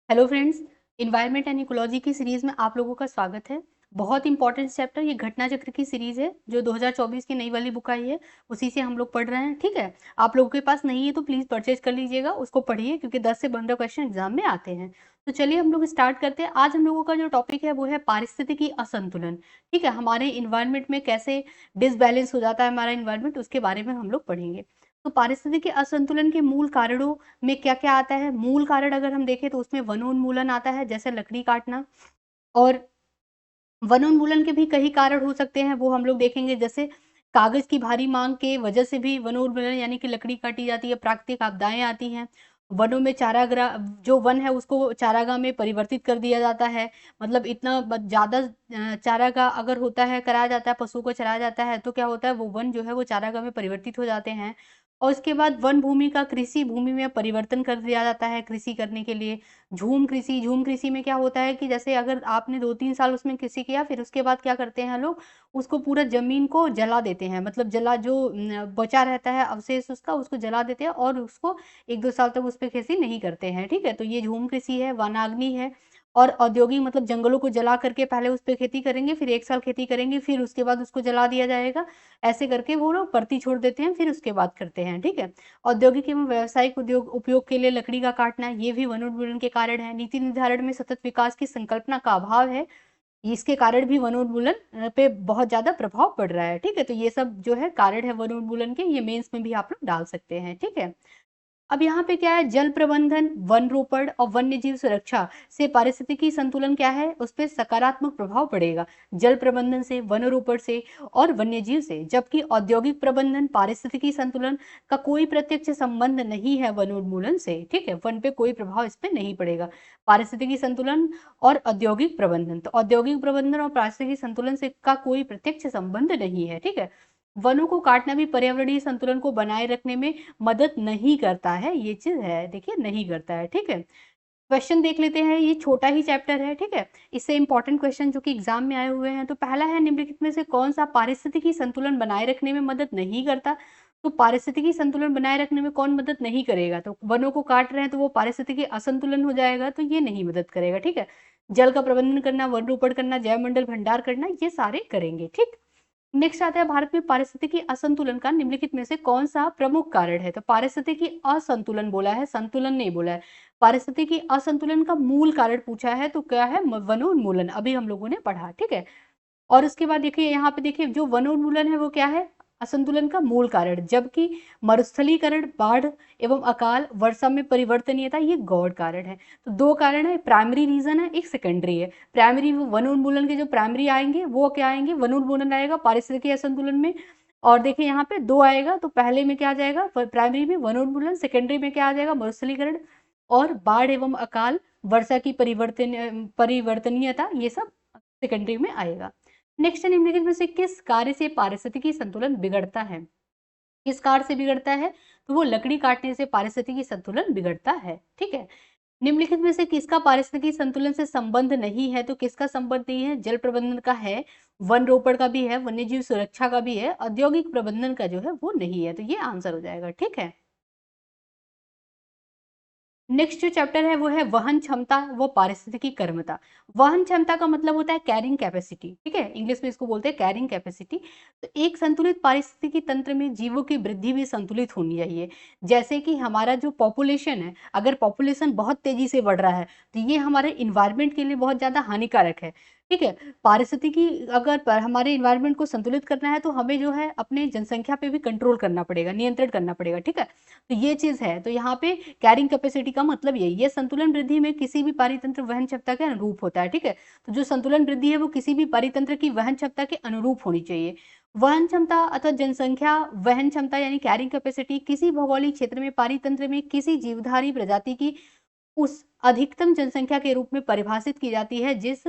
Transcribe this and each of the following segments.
Hello friends, environment and ecology की series में आप लोगों का स्वागत है। बहुत इंपॉर्टेंट चैप्टर ये घटना चक्र की सीरीज़ है, जो 2024 की नई वाली बुक आई है, उसी से हम लोग पढ़ रहे हैं, ठीक है? आप लोगों के पास नहीं है तो प्लीज़ परचेज़ कर लीजिएगा, उसको पढ़िए क्योंकि 10 से 15 क्वेश्चन एग्ज़ाम में आते हैं। तो चलिए हम लोग स्टार्ट करते हैं। आज हम लोगों का जो टॉपिक है वो है पारिस्थितिकी असंतुलन, ठीक है? हमारे इन्वायरमेंट में कैसे डिसबैलेंस हो जाता है हमारा इन्वायरमेंट, उसके बारे में हम लोग पढ़ेंगे। तो पारिस्थितिकी असंतुलन के मूल कारणों में क्या-क्या आता है? मूल कारण अगर हम देखें तो उसमें वनोन्मूलन आता है, जैसे लकड़ी काटना और वनोन्मूलन के भी कई कारण हो सकते हैं, वो हम लोग देखेंगे जैसे कागज़ की भारी माँग के वजह से भी वनोन्मूलन यानी कि लकड़ी काटी जाती है, प्राकृतिक आपदाएँ आती हैं। वनों में चारागाह जो वन है उसको चारागाह में परिवर्तित कर दिया जाता है, मतलब इतना ज़्यादा चारागाह अगर होता है, कराया जाता है, पशुओं को चराया जाता है, तो क्या होता है वो वन जो है वो चारागाह में परिवर्तित हो जाते हैं। और उसके बाद वन भूमि का कृषि भूमि में परिवर्तन कर दिया जाता है कृषि करने के लिए। झूम कृषि में क्या होता है कि जैसे अगर आपने 2-3 साल उसमें कृषि किया, फिर उसके बाद क्या करते हैं लोग, उसको पूरा ज़मीन को जला देते हैं। मतलब जला जो बचा रहता है अवशेष उसका, उसको जला देते हैं और उसको 1-2 साल तक उस पे कृषि नहीं करते हैं, ठीक है? तो ये झूम कृषि है, वनाग्नि है और औद्योगिक मतलब जंगलों को जला करके पहले उस पे खेती करेंगे, फिर 1 साल खेती करेंगे, फिर उसके बाद उसको जला दिया जाएगा। ऐसे करके वो लोग परती छोड़ देते हैं, फिर उसके बाद करते हैं, ठीक है? औद्योगिक एवं व्यावसायिक उद्योग उपयोग के लिए लकड़ी का काटना, ये भी वनोन्मूलन के कारण है। नीति निर्धारण में सतत विकास की संकल्पना का अभाव है, इसके कारण भी वनोन्मूलन पे बहुत ज़्यादा प्रभाव पड़ रहा है, ठीक है? तो ये सब जो है कारण है वनोन्मूलन के, ये मेंस में भी आप लोग डाल सकते हैं, ठीक है? अब यहाँ पे क्या है जल प्रबंधन, वन रोपण और वन्यजीव सुरक्षा से पारिस्थितिकी संतुलन क्या है उस पे सकारात्मक प्रभाव पड़ेगा। जल प्रबंधन से, वन रोपण से और वन्यजीव से, जबकि औद्योगिक प्रबंधन पारिस्थितिकी संतुलन का कोई प्रत्यक्ष संबंध नहीं है वनोन्मूलन से, ठीक है? वन पे कोई प्रभाव इस पे नहीं पड़ेगा। पारिस्थितिकी संतुलन और औद्योगिक प्रबंधन, तो औद्योगिक प्रबंधन और पारिस्थितिकी संतुलन से का कोई प्रत्यक्ष संबंध नहीं है, ठीक है? वनों को काटना भी पर्यावरणीय संतुलन को बनाए रखने में मदद नहीं करता है, ये चीज़ है, देखिए नहीं करता है, ठीक है? क्वेश्चन देख लेते हैं, ये छोटा ही चैप्टर है, ठीक है? इससे इम्पोर्टेंट क्वेश्चन जो कि एग्ज़ाम में आए हुए हैं, तो पहला है निम्नलिखित में से कौन-सा पारिस्थितिकी संतुलन बनाए रखने में मदद नहीं करता? तो पारिस्थितिकी संतुलन बनाए रखने में कौन मदद नहीं करेगा? तो वनों को काट रहे हैं, तो वो पारिस्थितिकी असंतुलन हो जाएगा, तो ये नहीं मदद करेगा, ठीक है? जल का प्रबंधन करना, वन रोपण करना, जैव मंडल भंडार करना, ये सारे करेंगे, ठीक? नेक्स्ट आता है भारत में पारिस्थितिकी असंतुलन का निम्नलिखित में से कौन सा प्रमुख कारण है? तो पारिस्थितिकी असंतुलन बोला है, संतुलन नहीं बोला है। पारिस्थितिकी असंतुलन का मूल कारण पूछा है तो क्या है वनोन्मूलन, अभी हम लोगों ने पढ़ा, ठीक है? और उसके बाद देखिए यहाँ पे देखिए जो वनोन्मूलन है वो क्या है? असंतुलन का मूल कारण, जबकि मरुस्थलीकरण, बाढ़ एवं अकाल वर्षा में परिवर्तनीयता ये गौण कारण है। तो 2 कारण है, प्राइमरी रीज़न है, एक सेकेंडरी है। प्राइमरी वो वनोन्मूलन के जो प्राइमरी आएँगे वो क्या आएँगे? वनोन्मूलन आएगा पारिस्थितिकी असंतुलन में और देखिए यहाँ पे 2 आएगा तो पहले में क्या आ जाएगा? प्राइमरी में वनोन्मूलन, सेकेंडरी में क्या आ जाएगा? मरुस्थलीकरण और बाढ़ एवं अकाल वर्षा की परिवर्तनीयता ये सब सेकेंडरी में आएगा। नेक्स्ट है निम्नलिखित में से किस कार्य से पारिस्थितिकी संतुलन बिगड़ता है? किस कार्य से बिगड़ता है? तो वो लकड़ी काटने से पारिस्थितिकी संतुलन बिगड़ता है, ठीक है? निम्नलिखित में से किसका पारिस्थितिकी संतुलन से संबंध नहीं है? तो किसका संबंध नहीं है? जल प्रबंधन का है, वन रोपण का भी है, वन्यजीव सुरक्षा का भी है, औद्योगिक प्रबंधन का जो है वो नहीं है। तो ये आंसर हो जाएगा, ठीक है? नेक्स्ट जो चैप्टर है वो है वहन क्षमता व पारिस्थितिकी कर्मता। वहन क्षमता का मतलब होता है कैरिंग कैपेसिटी, ठीक है? इंग्लिश में इसको बोलते हैं कैरिंग कैपेसिटी। तो एक संतुलित पारिस्थितिकी तंत्र में जीवों की वृद्धि भी संतुलित होनी चाहिए। जैसे कि हमारा जो पॉपुलेशन है, अगर पॉपुलेशन बहुत तेजी से बढ़ रहा है, तो ये हमारे इन्वायरमेंट के लिए बहुत ज़्यादा हानिकारक है, ठीक है? पारिस्थितिकी अगर हमारे इन्वायरमेंट को संतुलित करना है, तो हमें जो है अपने जनसंख्या पे भी कंट्रोल करना पड़ेगा, नियंत्रण करना पड़ेगा, ठीक है? तो ये चीज़ है। तो यहाँ पे कैरिंग कैपेसिटी का मतलब यही है, संतुलन वृद्धि में किसी भी पारितंत्र वहन क्षमता के अनुरूप होता है, ठीक है? तो जो संतुलन वृद्धि है वो किसी भी पारितंत्र की वहन क्षमता के अनुरूप होनी चाहिए। वहन क्षमता अथवा जनसंख्या वहन क्षमता यानी कैरिंग कैपेसिटी किसी भौगोलिक क्षेत्र में पारितंत्र में किसी जीवधारी प्रजाति की उस अधिकतम जनसंख्या के रूप में परिभाषित की जाती है जिस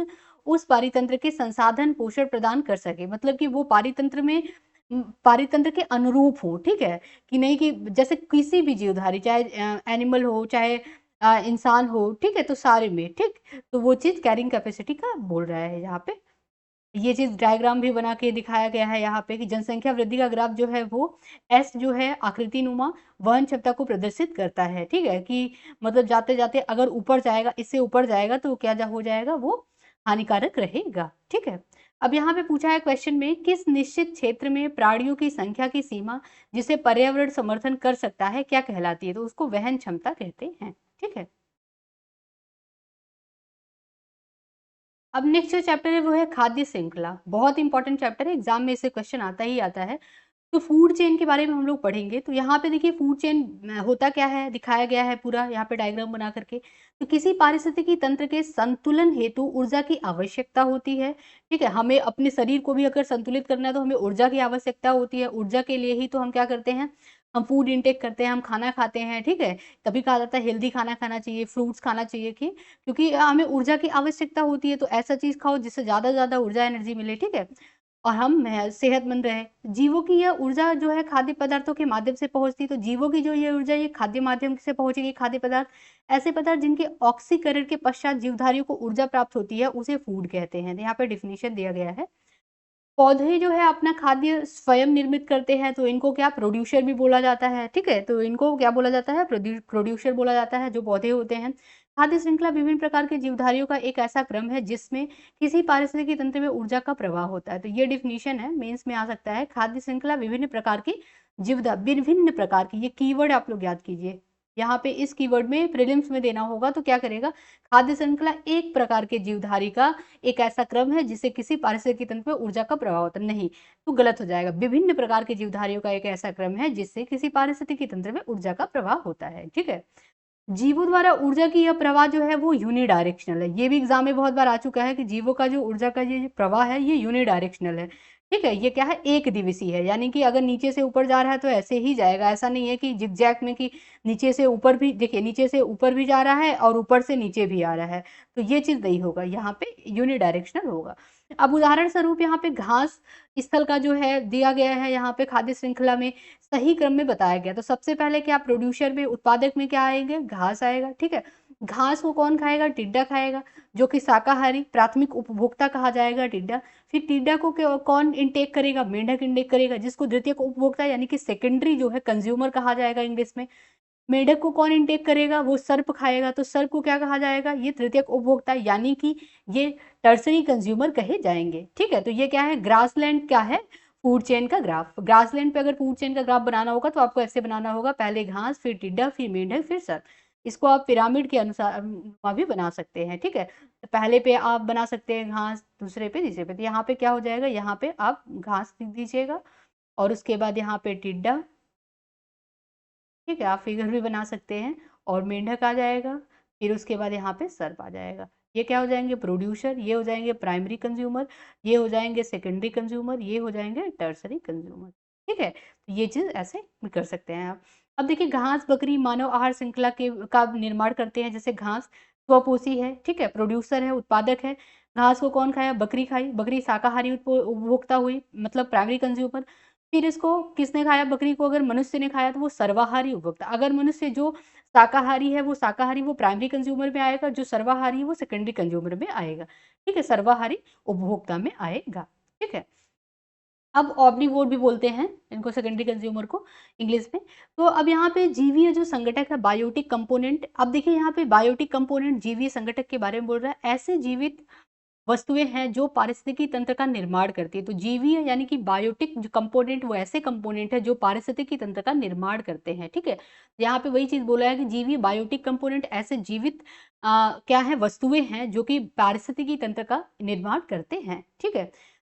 उस पारितंत्र के संसाधन पोषण प्रदान कर सके। मतलब कि वो पारितंत्र में पारितंत्र के अनुरूप हो, ठीक है? कि नहीं कि जैसे किसी भी जीवधारी चाहे एनिमल हो, चाहे इंसान हो, ठीक है? तो सारे में, ठीक? तो वो चीज़ कैरिंग कैपेसिटी का बोल रहा है यहाँ पे। ये चीज़ डायग्राम भी बना के दिखाया गया है यहाँ पे कि जनसंख्या वृद्धि का ग्राफ जो है वो एस जो है आकृतिनुमा वहन क्षमता को प्रदर्शित करता है, ठीक है? कि मतलब जाते-जाते अगर ऊपर जाएगा, इससे ऊपर जाएगा तो क्या जा हो जाएगा वो हानिकारक रहेगा, ठीक है? अब यहाँ पे पूछा है क्वेश्चन में किस निश्चित क्षेत्र में प्राणियों की संख्या की सीमा जिसे पर्यावरण समर्थन कर सकता है क्या कहलाती है? तो उसको वहन क्षमता कहते हैं, ठीक है? अब नेक्स्ट जो चैप्टर है वो है खाद्य श्रृंखला। बहुत इंपॉर्टेंट चैप्टर है, एग्जाम में इससे क्वेश्चन आता ही आता है। तो फूड चेन के बारे में हम लोग पढ़ेंगे। तो यहाँ पे देखिए फूड चेन होता क्या है, दिखाया गया है पूरा यहाँ पे डायग्राम बना करके। तो किसी पारिस्थितिकी तंत्र के संतुलन हेतु ऊर्जा की आवश्यकता होती है, ठीक है? हमें अपने शरीर को भी अगर संतुलित करना है तो हमें ऊर्जा की आवश्यकता होती है। ऊर्जा के लिए ही तो हम क्या करते हैं, हम फूड इनटेक करते हैं, हम खाना खाते हैं, ठीक है? तभी कहा जाता है हेल्दी खाना खाना चाहिए, फ्रूट्स खाना चाहिए कि क्योंकि हमें ऊर्जा की आवश्यकता होती है, तो ऐसा चीज़ खाओ जिससे ज़्यादा से ज़्यादा ऊर्जा एनर्जी मिले, ठीक है? और हम सेहतमंद रहें। जीवों की यह ऊर्जा जो है खाद्य पदार्थों के माध्यम से पहुँचती है, तो जीवों की जो ये ऊर्जा ये खाद्य माध्यम से पहुँचेगी खाद्य पदार्थ। ऐसे पदार्थ जिनके ऑक्सीकरण के पश्चात जीवधारियों को ऊर्जा प्राप्त होती है, उसे फूड कहते हैं। तो यहाँ पे डेफिनिशन दिया गया है। पौधे जो है अपना खाद्य स्वयं निर्मित करते हैं, तो इनको क्या प्रोड्यूसर भी बोला जाता है, ठीक है? तो इनको क्या बोला जाता है? प्रोड्यूसर बोला जाता है, जो पौधे होते हैं। खाद्य श्रृंखला विभिन्न प्रकार के जीवधारियों का एक ऐसा क्रम है जिसमें किसी पारिस्थितिकी तंत्र में ऊर्जा का प्रवाह होता है। तो ये डेफिनिशन है, मेंस में आ सकता है। खाद्य श्रृंखला विभिन्न प्रकार की विभिन्न प्रकार की, ये कीवर्ड आप लोग याद कीजिए। यहाँ पे इस कीवर्ड में प्रीलिम्स में देना होगा तो क्या करेगा? खाद्य श्रृंखला एक प्रकार के जीवधारी का एक ऐसा क्रम है जिससे किसी पारिस्थितिकी तंत्र में ऊर्जा का प्रवाह होता है। नहीं, तो गलत हो जाएगा। विभिन्न प्रकार के जीवधारियों का एक ऐसा क्रम है जिससे किसी पारिस्थितिकी तंत्र में ऊर्जा का प्रवाह होता है, ठीक है? जीवों द्वारा ऊर्जा की यह प्रवाह जो है वो यूनिडायरेक्शनल है। ये भी एग्जाम में बहुत बार आ चुका है कि जीवों का जो ऊर्जा का ये प्रवाह है ये यूनिडायरेक्शनल है, ठीक है? ये क्या है? एक दिवसीय है, यानी कि अगर नीचे से ऊपर जा रहा है तो ऐसे ही जाएगा। ऐसा नहीं है कि जिगजैग में कि नीचे से ऊपर भी, देखिए नीचे से ऊपर भी जा रहा है और ऊपर से नीचे भी आ रहा है, तो ये चीज नहीं होगा, यहाँ पे यूनिडायरेक्शनल होगा। अब उदाहरण स्वरूप यहाँ पे घास स्थल का जो है दिया गया है, यहाँ पे खाद्य श्रृंखला में सही क्रम में बताया गया। तो सबसे पहले क्या प्रोड्यूसर में, उत्पादक में क्या आएंगे? घास आएगा, ठीक है? घास को कौन खाएगा? टिड्डा खाएगा, जो कि शाकाहारी प्राथमिक उपभोक्ता कहा जाएगा टिड्डा। फिर टिड्डा को कौन इनटेक करेगा? मेंढक इनटेक करेगा, जिसको द्वितीयक उपभोक्ता यानी कि सेकेंडरी जो है कंज्यूमर कहा जाएगा इंग्लिश में। मेढक को कौन इनटेक करेगा? वो सर्प खाएगा, तो सर्प को क्या कहा जाएगा? ये तृतीयक उपभोक्ता यानी कि ये टर्सरी कंज्यूमर कहे जाएंगे, ठीक है? तो ये क्या है? ग्रासलैंड क्या है? फूड चेन का ग्राफ। ग्रासलैंड पे अगर फूड चेन का ग्राफ बनाना होगा तो आपको ऐसे बनाना होगा, पहले घास, फिर टिड्डा, फिर मेंढक, फिर सर्प। इसको आप पिरामिड के अनुसार भी बना सकते हैं, ठीक है? तो पहले पे आप बना सकते हैं घास, दूसरे पे, तीसरे पे। तो यहाँ पे क्या हो जाएगा? यहाँ पे आप घास लिख दीजिएगा और उसके बाद यहाँ पे टिड्डा, ठीक है? आप फिगर भी बना सकते हैं और मेंढक आ जाएगा, फिर उसके बाद यहाँ पे सर्प आ जाएगा। ये क्या हो जाएंगे? प्रोड्यूसर, ये हो जाएंगे प्राइमरी कंज्यूमर, ये हो जाएंगे सेकेंडरी कंज्यूमर, ये हो जाएंगे टर्सरी कंज्यूमर, ठीक है? तो ये चीज ऐसे भी कर सकते हैं आप। अब देखिए घास बकरी मानव आहार श्रृंखला के का निर्माण करते हैं। जैसे घास स्वपोषी है, ठीक है? प्रोड्यूसर है, उत्पादक है। घास को कौन खाया? बकरी खाई, बकरी शाकाहारी उपभोक्ता हुई, मतलब प्राइमरी कंज्यूमर। फिर इसको किसने खाया? बकरी को अगर मनुष्य ने खाया तो वो सर्वाहारी उपभोक्ता। अगर मनुष्य जो शाकाहारी है वो शाकाहारी, वो प्राइमरी कंज्यूमर में आएगा, जो सर्वाहारी है वो सेकेंडरी कंज्यूमर में आएगा, ठीक है? सर्वाहारी उपभोक्ता में आएगा, ठीक है? अब ऑम्निवोर भी बोलते हैं इनको, सेकेंडरी कंज्यूमर को इंग्लिश में। तो अब यहाँ पे जीवीय जो संगठक है, बायोटिक कंपोनेंट। अब देखिए यहाँ पे बायोटिक कंपोनेंट जीवीय संगठक के बारे में बोल रहा है। ऐसे जीवित वस्तुएं हैं जो पारिस्थितिकी तंत्र का निर्माण करती है। तो जीवीय यानी कि बायोटिक जो कंपोनेंट, वो ऐसे कंपोनेंट है जो पारिस्थितिकी तंत्र का निर्माण करते हैं, ठीक है? यहाँ पे वही चीज बोला है कि जीवीय बायोटिक कंपोनेंट ऐसे जीवित क्या है? वस्तुएं हैं जो कि पारिस्थितिकी तंत्र का निर्माण करते हैं, ठीक है?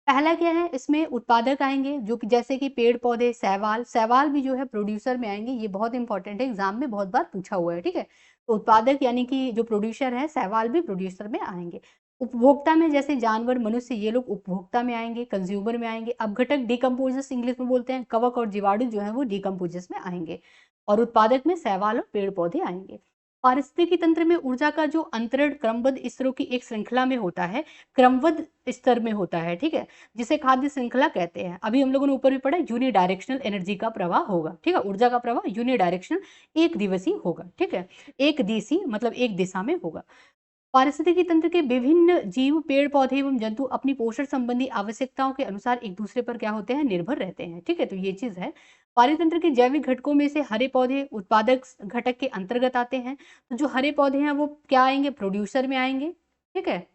पहला क्या है? इसमें उत्पादक आएंगे, जो कि जैसे कि पेड़ पौधे, शैवाल। शैवाल भी जो है प्रोड्यूसर में आएंगे, ये बहुत इंपॉर्टेंट है, एग्जाम में बहुत बार पूछा हुआ है, ठीक है? तो उत्पादक यानी कि जो प्रोड्यूसर है, शैवाल भी प्रोड्यूसर में आएंगे। उपभोक्ता में जैसे जानवर, मनुष्य, ये लोग उपभोक्ता में आएंगे, कंज्यूमर में आएंगे। अपघटक डिकम्पोजर्स इंग्लिश में बोलते हैं, कवक और जीवाणु जो है वो डिकम्पोजर्स में आएंगे। और उत्पादक में शैवाल और पेड़ पौधे आएंगे। पारिस्थितिकी तंत्र में ऊर्जा का जो अंतरण क्रमबद्ध स्तरों की एक श्रृंखला में होता है, क्रमबद्ध स्तर में होता है, ठीक है? जिसे खाद्य श्रृंखला कहते हैं। अभी हम लोगों ने ऊपर भी पढ़ा, यूनिडायरेक्शनल एनर्जी का प्रवाह होगा, ठीक है? ऊर्जा का प्रवाह यूनिडायरेक्शनल, एक दिवसीय होगा, ठीक है? एक दिशी मतलब एक दिशा में होगा। पारिस्थितिकी तंत्र के विभिन्न जीव, पेड़ पौधे एवं जंतु अपनी पोषण संबंधी आवश्यकताओं के अनुसार एक दूसरे पर क्या होते हैं, निर्भर रहते हैं। ठीक है, तो ये चीज है। पारितंत्र के जैविक घटकों में से हरे पौधे उत्पादक घटक के अंतर्गत आते हैं। तो जो हरे पौधे हैं वो क्या आएंगे, प्रोड्यूसर में आएंगे। ठीक है,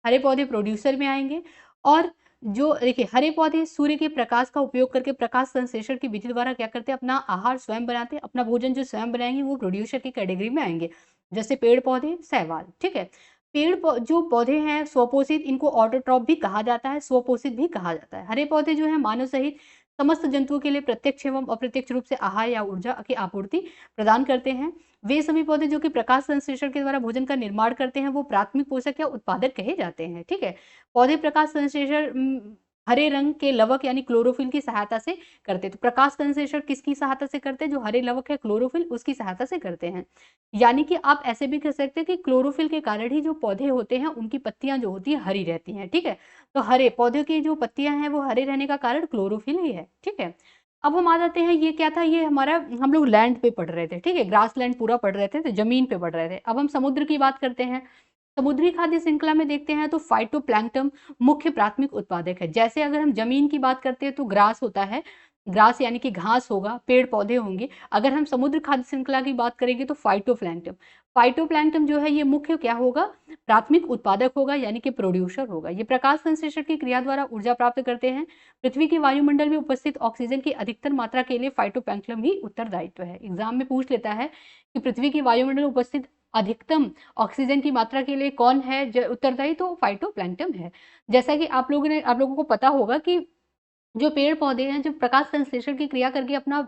हरे पौधे प्रोड्यूसर में आएंगे। और जो देखिए हरे पौधे सूर्य के प्रकाश का उपयोग करके प्रकाश संश्लेषण की विधि द्वारा क्या करते हैं, अपना आहार स्वयं बनाते हैं। अपना भोजन जो स्वयं बनाएंगे वो प्रोड्यूसर की कैटेगरी में आएंगे। जैसे पेड़ पौधे, शैवाल। ठीक है, जो पौधे हैं स्वपोषित, इनको ऑटोट्रॉप भी कहा जाता है, स्वपोषित भी कहा जाता है। हरे पौधे जो है मानव सहित समस्त जंतुओं के लिए प्रत्यक्ष एवं अप्रत्यक्ष रूप से आहार या ऊर्जा की आपूर्ति प्रदान करते हैं। वे सभी पौधे जो कि प्रकाश संश्लेषण के द्वारा भोजन का निर्माण करते हैं वो प्राथमिक पोषक या उत्पादक कहे जाते हैं। ठीक है, पौधे प्रकाश संश्लेषण हरे रंग के लवक यानी क्लोरोफिल की सहायता से करते हैं। तो प्रकाश संश्लेषण किसकी सहायता से करते हैं, जो हरे लवक है क्लोरोफिल उसकी सहायता से करते हैं। यानी कि आप ऐसे भी कह सकते हैं कि क्लोरोफिल के कारण ही जो पौधे होते हैं उनकी पत्तियां जो होती है हरी रहती हैं। ठीक है, तो हरे पौधे की जो पत्तियां हैं वो हरे रहने का कारण क्लोरोफिल ही है। ठीक है, अब हम आ जाते हैं, ये क्या था, ये हमारा हम लोग लैंड पे पढ़ रहे थे। ठीक है, ग्रास लैंड पूरा पढ़ रहे थे, तो जमीन पे पढ़ रहे थे। अब हम समुद्र की बात करते हैं। समुद्री खाद्य श्रृंखला में देखते हैं तो फाइटोप्लैंक्टन मुख्य प्राथमिक उत्पादक है। जैसे अगर हम जमीन की बात करते हैं तो ग्रास होता है, ग्रास यानी कि घास होगा, पेड़ पौधे होंगे। अगर हम समुद्र खाद्य श्रृंखला की बात करेंगे तो फाइटोप्लैंक्टन, फाइटोप्लैंक्टन जो है ये मुख्य क्या होगा, प्राथमिक उत्पादक होगा यानी कि प्रोड्यूसर होगा। ये प्रकाश संश्लेषण की क्रिया द्वारा ऊर्जा प्राप्त करते हैं। पृथ्वी के वायुमंडल में उपस्थित ऑक्सीजन की अधिकतर मात्रा के लिए फाइटोप्लैंक्टन ही उत्तरदायित्व है। एग्जाम में पूछ लेता है कि पृथ्वी के वायुमंडल में उपस्थित अधिकतम ऑक्सीजन की मात्रा के लिए कौन है उत्तरदायी, तो फाइटोप्लैंक्टन है। जैसा कि आप लोगों को पता होगा कि जो पेड़ पौधे हैं जो प्रकाश संश्लेषण की क्रिया करके अपना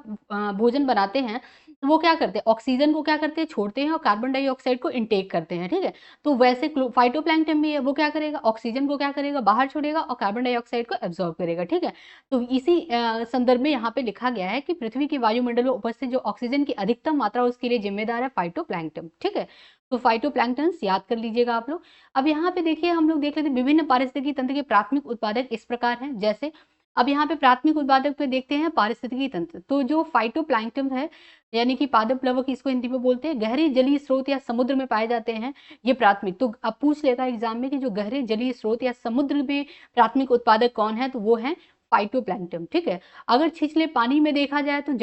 भोजन बनाते हैं, तो वो क्या करते हैं, ऑक्सीजन को क्या करते हैं, छोड़ते हैं और कार्बन डाइऑक्साइड को इनटेक करते हैं। ठीक है, तो वैसे फाइटोप्लैंक्टन भी है, वो क्या करेगा, ऑक्सीजन को क्या करेगा, बाहर छोड़ेगा और कार्बन डाइऑक्साइड को एब्जॉर्ब करेगा। ठीक है, तो इसी संदर्भ में यहाँ पे लिखा गया है कि पृथ्वी के वायुमंडल में उपस्थित जो ऑक्सीजन की अधिकतम मात्रा उसके लिए जिम्मेदार है फाइटोप्लैंक्टन। ठीक है, तो फाइटोप्लैंक्टन याद कर लीजिएगा आप लोग। अब यहाँ पे देखिए हम लोग देख लेते हैं विभिन्न पारिस्थितिकी तंत्र के प्राथमिक उत्पादक इस प्रकार हैं। जैसे अब यहाँ पे प्राथमिक उत्पादक पे देखते हैं पारिस्थितिकी तंत्र। तो जो फाइटोप्लैंक्टन है यानी कि पादप प्लवक इसको हिंदी में बोलते हैं, गहरे जलीय स्रोत या समुद्र में पाए जाते हैं ये प्राथमिक। तो अब पूछ लेता है एग्जाम में कि जो गहरे जलीय स्रोत या समुद्र में प्राथमिक उत्पादक कौन है, तो वो है फाइटोप्लैंक्टन। ठीक है, अगर छिछले पानी में देखा जाए तो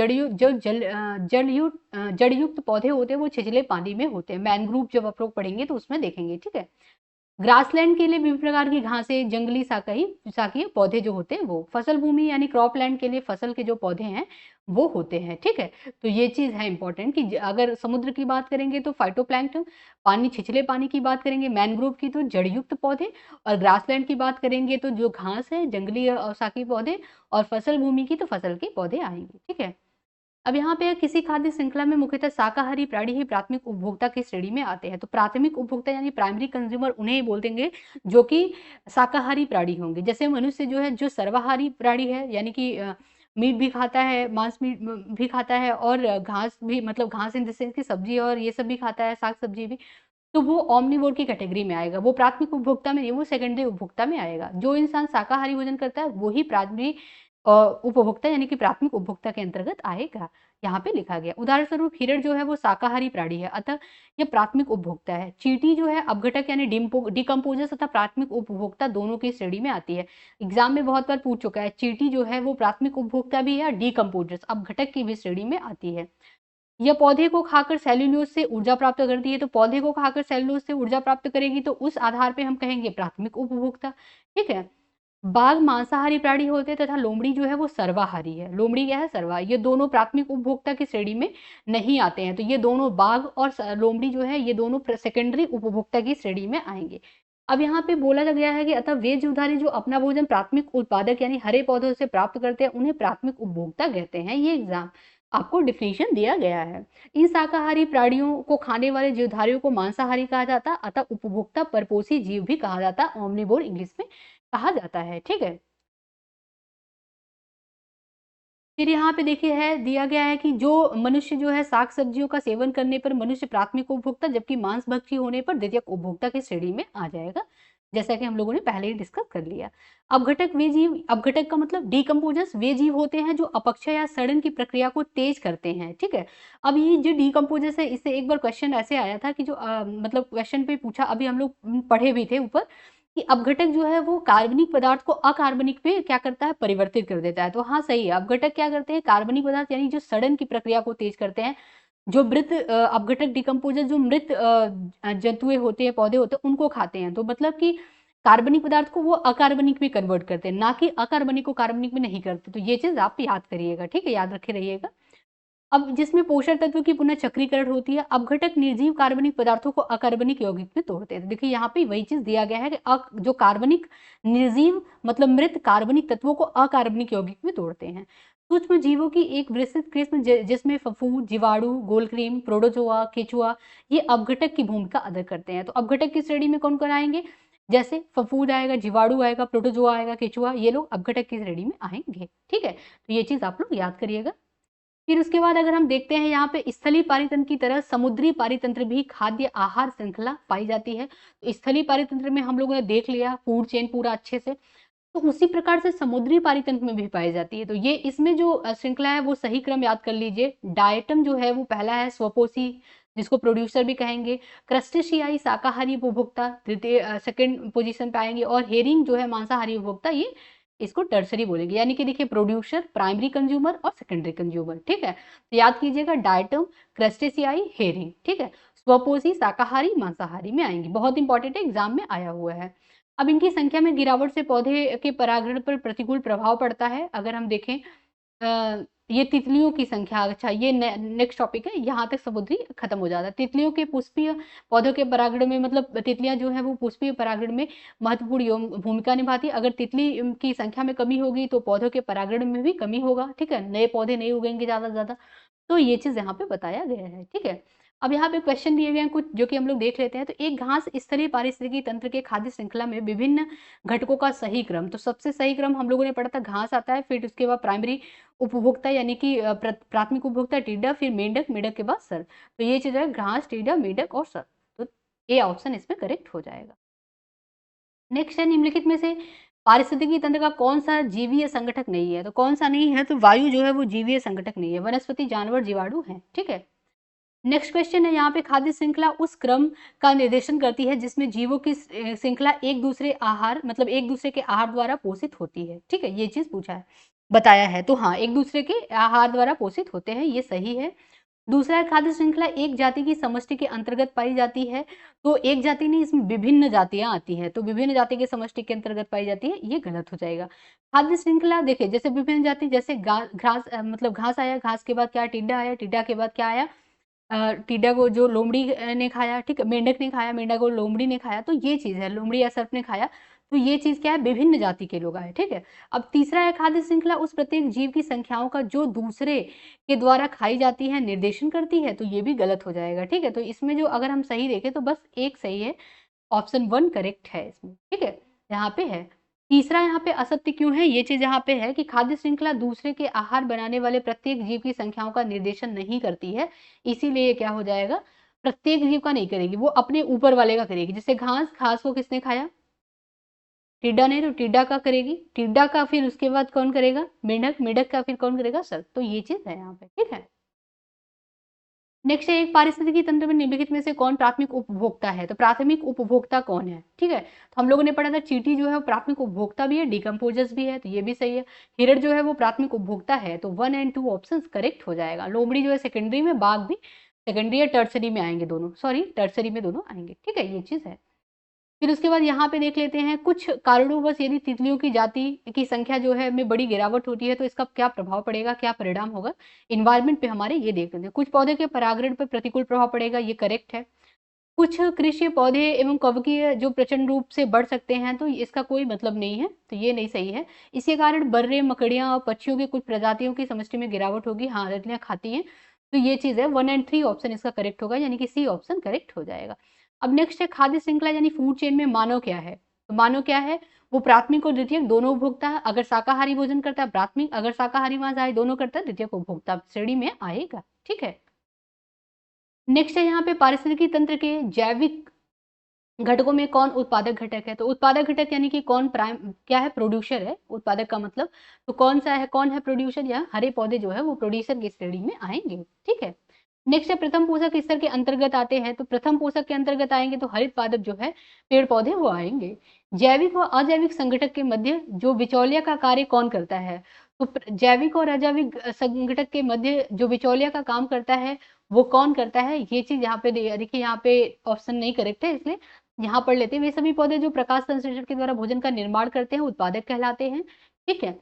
जड़युक्त पौधे होते हैं वो छिछले पानी में होते हैं। मैनग्रूव जब आप लोग पढ़ेंगे तो उसमें देखेंगे। ठीक है, ग्रासलैंड के लिए विभिन्न प्रकार की घासें, जंगली शाकीय पौधे जो होते हैं वो, फसल भूमि यानी क्रॉपलैंड के लिए फसल के जो पौधे हैं वो होते हैं। ठीक है, तो ये चीज है इंपॉर्टेंट कि अगर समुद्र की बात करेंगे तो फाइटोप्लैंक्टन, पानी छिछले पानी की बात करेंगे मैनग्रोव की तो जड़युक्त पौधे, और ग्रासलैंड की बात करेंगे तो जो घास है, जंगली और शाकीय पौधे, और फसल भूमि की तो फसल के पौधे आएंगे। ठीक है, अब यहाँ पे किसी खाद्य श्रृंखला में मुख्यतः शाकाहारी प्राणी ही प्राथमिक उपभोक्ता की श्रेणी में आते हैं। तो प्राथमिक उपभोक्ता यानी प्राइमरी कंज्यूमर उन्हें ही बोल देंगे जो कि शाकाहारी प्राणी होंगे। जैसे मनुष्य जो है जो सर्वाहारी प्राणी है यानी कि मीट भी खाता है, मांस मीट भी खाता है, और घास भी, मतलब घास इन द सेंस की सब्जी और ये सब भी खाता है, साग सब्जी भी, तो वो ओमनिवोर की कैटेगरी में आएगा। वो प्राथमिक उपभोक्ता में नहीं, वो सेकेंडरी उपभोक्ता में आएगा। जो इंसान शाकाहारी भोजन करता है वो ही प्राइमरी उपभोक्ता यानी कि प्राथमिक उपभोक्ता के अंतर्गत आएगा। यहाँ पे लिखा गया उदाहरण स्वरूप हिरण जो है वो शाकाहारी प्राणी है, अतः यह प्राथमिक उपभोक्ता है। चींटी जो है अपघटक यानी डिकम्पोजर तथा प्राथमिक उपभोक्ता दोनों की श्रेणी में आती है। एग्जाम में बहुत बार पूछ चुका है, चींटी जो है वो प्राथमिक उपभोक्ता भी है, डिकम्पोजर अपघटक की भी श्रेणी में आती है। यह पौधे को खाकर सेल्यूलोज से ऊर्जा प्राप्त करती है, तो पौधे को खाकर सेल्यूलोज से ऊर्जा प्राप्त करेगी तो उस आधार पे हम कहेंगे प्राथमिक उपभोक्ता। ठीक है, बाघ मांसाहारी प्राणी होते हैं तथा लोमड़ी जो है वो सर्वाहारी है। लोमड़ी क्या है, सर्वा। ये दोनों प्राथमिक उपभोक्ता की श्रेणी में नहीं आते हैं, तो ये दोनों बाघ और लोमड़ी जो है ये दोनों सेकेंडरी उपभोक्ता की श्रेणी में आएंगे। अब यहाँ पे बोला गया है कि अतः वे जीवधारी जो अपना भोजन प्राथमिक उत्पादक यानी हरे पौधों से प्राप्त करते हैं उन्हें प्राथमिक उपभोक्ता कहते हैं। ये एग्जाम आपको डिफिनेशन दिया गया है। इन शाकाहारी प्राणियों को खाने वाले जीवधारियों को मांसाहारी कहा जाता, अतः उपभोक्ता परपोषी जीव भी कहा जाता, ओमनिवोर इंग्लिश में कहा जाता है। ठीक है, फिर यहाँ पे देखिए है दिया गया है कि जो मनुष्य जो है साग सब्जियों का सेवन करने पर मनुष्य प्राथमिक उपभोक्ता, जबकि मांस भक्षी होने पर द्वितीयक उपभोक्ता की श्रेणी में आ जाएगा। जैसा कि हम लोगों ने पहले ही डिस्कस कर लिया। अपघटक वे जीव, अपघटक का मतलब डिकम्पोजर्स, वे जीव होते हैं जो अपक्षय या सड़न की प्रक्रिया को तेज करते हैं, ठीक है। अब ये जो डिकम्पोजर्स है, इससे एक बार क्वेश्चन ऐसे आया था कि जो मतलब क्वेश्चन पे पूछा, अभी हम लोग पढ़े भी थे ऊपर, कि अपघटक जो है वो कार्बनिक पदार्थ को अकार्बनिक पे क्या करता है, परिवर्तित कर देता है। तो हाँ सही है, अपघटक क्या करते हैं, कार्बनिक पदार्थ यानी जो सड़न की प्रक्रिया को तेज करते हैं। जो मृत अपघटक डिकम्पोजर जो मृत जंतुएं होते हैं, पौधे होते हैं, उनको खाते हैं। तो मतलब कि कार्बनिक पदार्थ को वो अकार्बनिक में कन्वर्ट करते हैं, ना कि अकार्बनिक को कार्बनिक में नहीं करते। तो ये चीज आप याद करिएगा, ठीक है, याद रखे रहिएगा। अब जिसमें पोषक तत्व की पुनः चक्रीकरण होती है, अपघटक निर्जीव कार्बनिक पदार्थों को अकार्बनिक यौगिक में तोड़ते हैं। देखिए यहाँ पे वही चीज दिया गया है कि जो कार्बनिक निर्जीव मतलब मृत कार्बनिक तत्वों को अकार्बनिक यौगिक में तोड़ते हैं। सूक्ष्म जीवों की एक विस्तृत किस्म जिसमें फफूंद, जीवाणु, गोलक्रीम, प्रोटोजोआ, केचुआ, ये अपघटक की भूमिका अदा करते हैं। तो अपघटक की श्रेणी में कौन कौन आएंगे, जैसे फफूंद आएगा, जीवाणु आएगा, प्रोटोजोआ आएगा, केचुआ, ये लोग अपघटक की श्रेणी में आएंगे, ठीक है। तो ये चीज आप लोग याद करिएगा। फिर उसके बाद अगर हम देखते हैं यहाँ पे स्थलीय पारितंत्र की तरह समुद्री पारितंत्र भी खाद्य आहार श्रृंखला पाई जाती है। तो स्थलीय पारितंत्र में हम लोगों ने देख लिया फूड चेन पूरा अच्छे से, तो उसी प्रकार से समुद्री पारितंत्र में भी पाई जाती है। तो ये इसमें जो श्रृंखला है वो सही क्रम याद कर लीजिए। डायटम जो है वो पहला है, स्वपोषी जिसको प्रोड्यूसर भी कहेंगे, क्रस्टेशियाई शाकाहारी उपभोक्ता तृतीय सेकंड पोजीशन पे आएंगे, और हेरिंग जो है मांसाहारी उपभोक्ता, ये इसको टर्सरी बोलेंगे। यानी कि देखिए प्रोड्यूसर, प्राइमरी कंज्यूमर और सेकेंडरी कंज्यूमर, ठीक है। तो याद कीजिएगा डायटम, क्रस्टेशियाई, हेरिंग, ठीक है। स्वपोषी शाकाहारी मांसाहारी में आएंगे, बहुत इंपॉर्टेंट है, एग्जाम में आया हुआ है। अब इनकी संख्या में गिरावट से पौधे के परागण पर प्रतिकूल प्रभाव पड़ता है। अगर हम देखें ये तितलियों की संख्या, अच्छा ये नेक्स्ट टॉपिक है, यहाँ तक समुद्री खत्म हो जाता है। तितलियों के पुष्पीय पौधों के परागण में, मतलब तितलियां जो है वो पुष्पीय परागण में महत्वपूर्ण भूमिका निभाती है। अगर तितली की संख्या में कमी होगी तो पौधों के परागण में भी कमी होगा, ठीक है, नए पौधे नहीं उगेंगे ज्यादा से ज्यादा। तो ये चीज यहाँ पे बताया गया है, ठीक है। अब यहाँ पे क्वेश्चन दिए गए हैं कुछ, जो कि हम लोग देख लेते हैं। तो एक घास स्थलीय पारिस्थितिकी तंत्र के खाद्य श्रृंखला में विभिन्न घटकों का सही क्रम, तो सबसे सही क्रम हम लोगों ने पढ़ा था, घास आता है, फिर उसके बाद प्राइमरी उपभोक्ता यानी कि प्राथमिक उपभोक्ता टिड्डा, फिर मेंढक, मेंढक के बाद सर। तो ये चीज है, घास, टिड्डा, मेंढक और सर। तो ए ऑप्शन इसमें करेक्ट हो जाएगा। नेक्स्ट है, निम्नलिखित में से पारिस्थितिकी तंत्र का कौन सा जीवीय संगठक नहीं है। तो कौन सा नहीं है, तो वायु जो है वो जीवीय संगठक नहीं है, वनस्पति, जानवर, जीवाणु है, ठीक है। नेक्स्ट क्वेश्चन है, यहाँ पे खाद्य श्रृंखला उस क्रम का निर्देशन करती है जिसमें जीवों की श्रृंखला एक दूसरे आहार मतलब एक दूसरे के आहार द्वारा पोषित होती है, ठीक है, ये चीज पूछा है, बताया है। तो हाँ, एक दूसरे के आहार द्वारा पोषित होते हैं, ये सही है। दूसरा है, खाद्य श्रृंखला एक जाति की समष्टि के अंतर्गत पाई जाती है। तो एक जाति नहीं, इसमें विभिन्न जातियां आती हैं, तो विभिन्न जाति के समष्टि के अंतर्गत पाई जाती है, ये गलत हो जाएगा। खाद्य श्रृंखला देखिए, जैसे विभिन्न जाति, जैसे घास मतलब घास आया, घास के बाद क्या, टिड्डा आया, टिड्डा के बाद क्या आया, टिड्डा को जो लोमड़ी ने खाया, ठीक है, मेंढक ने खाया, मेंढक को लोमड़ी ने खाया, तो ये चीज है, लोमड़ी या सर्प ने खाया। तो ये चीज क्या है, विभिन्न जाति के लोग आए, ठीक है। अब तीसरा है, खाद्य श्रृंखला उस प्रत्येक जीव की संख्याओं का जो दूसरे के द्वारा खाई जाती है निर्देशन करती है, तो ये भी गलत हो जाएगा, ठीक है। तो इसमें जो अगर हम सही देखें तो बस एक सही है, ऑप्शन 1 करेक्ट है इसमें, ठीक है, यहाँ पे है। तीसरा यहाँ पे असत्य क्यों है, ये चीज यहाँ पे है कि खाद्य श्रृंखला दूसरे के आहार बनाने वाले प्रत्येक जीव की संख्याओं का निर्देशन नहीं करती है, इसीलिए क्या हो जाएगा, प्रत्येक जीव का नहीं करेगी, वो अपने ऊपर वाले का करेगी। जैसे घास, घास को किसने खाया, टिड्डा ने, तो टिड्डा का करेगी, टिड्डा का फिर उसके बाद कौन करेगा, मेंढक, मेंढक का फिर कौन करेगा, सर। तो ये चीज है यहाँ पे, ठीक है। नेक्स्ट है, एक पारिस्थितिकी तंत्र में निम्नलिखित में से कौन प्राथमिक उपभोक्ता है। तो प्राथमिक उपभोक्ता कौन है, ठीक है। तो हम लोगों ने पढ़ा था चींटी जो है वो प्राथमिक उपभोक्ता भी है, डिकम्पोजर्स भी है, तो ये भी सही है। हिरण जो है वो प्राथमिक उपभोक्ता है, तो 1 और 2 ऑप्शन करेक्ट हो जाएगा। लोमड़ी जो है सेकेंडरी में, बाघ भी सेकेंडरी या टर्सरी में आएंगे दोनों, सॉरी टर्सरी में दोनों आएंगे, ठीक है, ये चीज है। फिर उसके बाद यहाँ पे देख लेते हैं, कुछ कारणों बस यदि तितलियों की जाति की संख्या जो है में बड़ी गिरावट होती है तो इसका क्या प्रभाव पड़ेगा, क्या परिणाम होगा इन्वायरमेंट पे हमारे, ये देख लेते हैं। कुछ पौधे के परागण पर प्रतिकूल प्रभाव पड़ेगा, ये करेक्ट है। कुछ कृषि पौधे एवं कवकीय जो प्रचंड रूप से बढ़ सकते हैं, तो इसका कोई मतलब नहीं है, तो ये नहीं सही है। इसी कारण बर्रे, मकड़ियां और पक्षियों की कुछ प्रजातियों की समष्टि में गिरावट होगी, हाँ तितलियां खाती हैं, तो ये चीज है। 1 और 3 ऑप्शन इसका करेक्ट होगा, यानी कि सी ऑप्शन करेक्ट हो जाएगा। अब नेक्स्ट है, खाद्य श्रृंखला यानी फूड चेन में मानव क्या है। तो मानव क्या है, वो प्राथमिक और द्वितीयक दोनों उपभोक्ता है। अगर शाकाहारी भोजन करता है प्राथमिक, अगर शाकाहारी मांसाहारी दोनों करता है द्वितीयक उपभोक्ता श्रेणी में आएगा, ठीक है। नेक्स्ट है यहाँ पे पारिस्थितिकी तंत्र के जैविक घटकों में कौन उत्पादक घटक है? तो उत्पादक घटक यानी कि कौन प्राइम क्या है? प्रोड्यूसर है। उत्पादक का मतलब तो कौन सा है, कौन है प्रोड्यूसर? या हरे पौधे जो है वो प्रोड्यूसर की श्रेणी में आएंगे। ठीक है। नेक्स्ट है प्रथम पोषक स्तर के अंतर्गत आते हैं। तो प्रथम पोषक के अंतर्गत आएंगे तो हरित पादप जो है पेड़ पौधे वो आएंगे। जैविक व अजैविक संगठक के मध्य जो बिचौलिया का कार्य कौन करता है? तो जैविक और अजैविक संगठक के मध्य जो बिचौलिया का काम करता है वो कौन करता है? ये चीज यहाँ पे देखिए, यहाँ पे ऑप्शन नहीं करेक्ट है, इसलिए यहाँ पढ़ लेते हैं। वे सभी पौधे जो प्रकाश संश्लेषण के द्वारा भोजन का निर्माण करते हैं उत्पादक कहलाते हैं। ठीक है।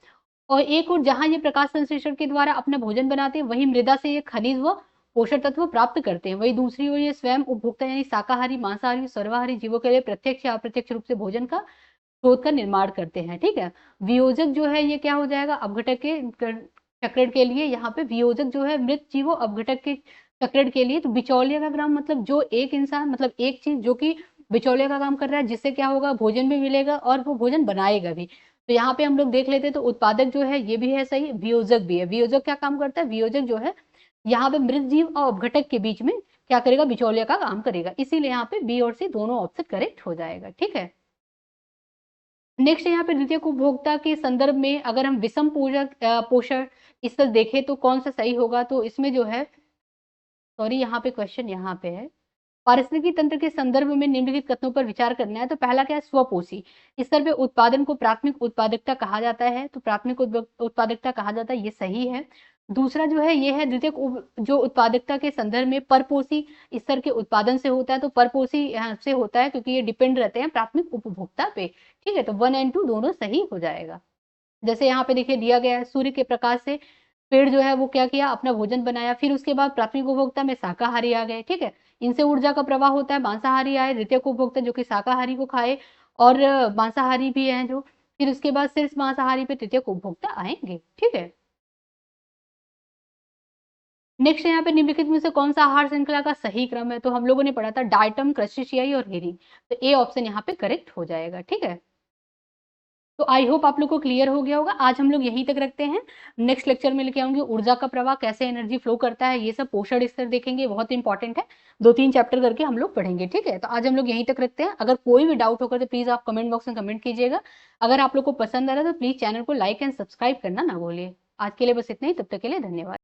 और एक और जहां ये प्रकाश संश्लेषण के द्वारा अपना भोजन बनाते हैं वही मृदा से ये खनिज व पोषक तत्व प्राप्त करते हैं। वही दूसरी ओर ये स्वयं उपभोक्ता यानी शाकाहारी, मांसाहारी, सर्वाहारी जीवों के लिए प्रत्यक्ष या अप्रत्यक्ष रूप से भोजन का स्रोत का निर्माण करते हैं। ठीक है। वियोजक जो है ये क्या हो जाएगा? अपघटक के चक्रण के लिए यहाँ पे वियोजक जो है मृत जीवों अपघटक के चक्रण के लिए। तो बिचौलिया का काम मतलब जो एक इंसान मतलब एक चीज जो कि बिचौलिया का काम कर रहा है, जिससे क्या होगा? भोजन भी मिलेगा और वो भोजन बनाएगा भी। तो यहाँ पे हम लोग देख लेते हैं। तो उत्पादक जो है ये भी है सही, वियोजक भी है। वियोजक क्या काम करता है? वियोजक जो है यहाँ पे मृत जीव और अपघटक के बीच में क्या करेगा? बिचौलिया का काम करेगा। इसीलिए यहाँ पे बी और सी दोनों ऑप्शन करेक्ट हो जाएगा। ठीक है। नेक्स्ट यहाँ पे द्वितीयक उपभोक्ता के संदर्भ में अगर हम विषम पोषण स्तर देखें तो कौन सा सही होगा? तो इसमें जो है, सॉरी यहाँ पे क्वेश्चन यहाँ पे है, पारिस्थितिकी तंत्र के संदर्भ में निम्नलिखित कथनों पर विचार करना है। तो पहला क्या है? स्वपोषी स्तर पे उत्पादन को प्राथमिक उत्पादकता कहा जाता है। तो प्राथमिक उत्पादकता कहा जाता है, ये सही है। दूसरा जो है ये है द्वितीयक जो उत्पादकता के संदर्भ में परपोषी स्तर के उत्पादन से होता है। तो परपोषी से होता है क्योंकि ये डिपेंड रहते हैं प्राथमिक उपभोक्ता पे। ठीक है। तो 1 एंड 2 दोनों सही हो जाएगा। जैसे यहाँ पे देखिए दिया गया है, सूर्य के प्रकाश से पेड़ जो है वो क्या किया? अपना भोजन बनाया। फिर उसके बाद प्राथमिक उपभोक्ता में शाकाहारी आ गए। ठीक है। इनसे ऊर्जा का प्रवाह होता है, मांसाहारी आए, द्वितीयक उपभोक्ता जो कि शाकाहारी को खाए और मांसाहारी भी है जो, फिर उसके बाद सिर्फ मांसाहारी पे तृतीयक उपभोक्ता आएंगे। ठीक है। नेक्स्ट यहाँ पे निम्नलिखित में से कौन सा आहार श्रृंखला का सही क्रम है? तो हम लोगों ने पढ़ा था डाइटम, क्रस्टेशियाई और हेरिंग। तो ए ऑप्शन यहाँ पे करेक्ट हो जाएगा। ठीक है। तो आई होप आप लोग को क्लियर हो गया होगा। आज हम लोग यहीं तक रखते हैं। नेक्स्ट लेक्चर में लेके आऊंगी ऊर्जा का प्रवाह, कैसे एनर्जी फ्लो करता है, ये सब पोषण स्तर देखेंगे, बहुत इंपॉर्टेंट है। 2-3 चैप्टर करके हम लोग पढ़ेंगे। ठीक है। तो आज हम लोग यहीं तक रखते हैं। अगर कोई भी डाउट होगा तो प्लीज आप कमेंट बॉक्स में कमेंट कीजिएगा। अगर आप लोग को पसंद आ रहा है तो प्लीज चैनल को लाइक एंड सब्सक्राइब करना ना भूलिए। आज के लिए बस इतना ही, तब तक के लिए धन्यवाद।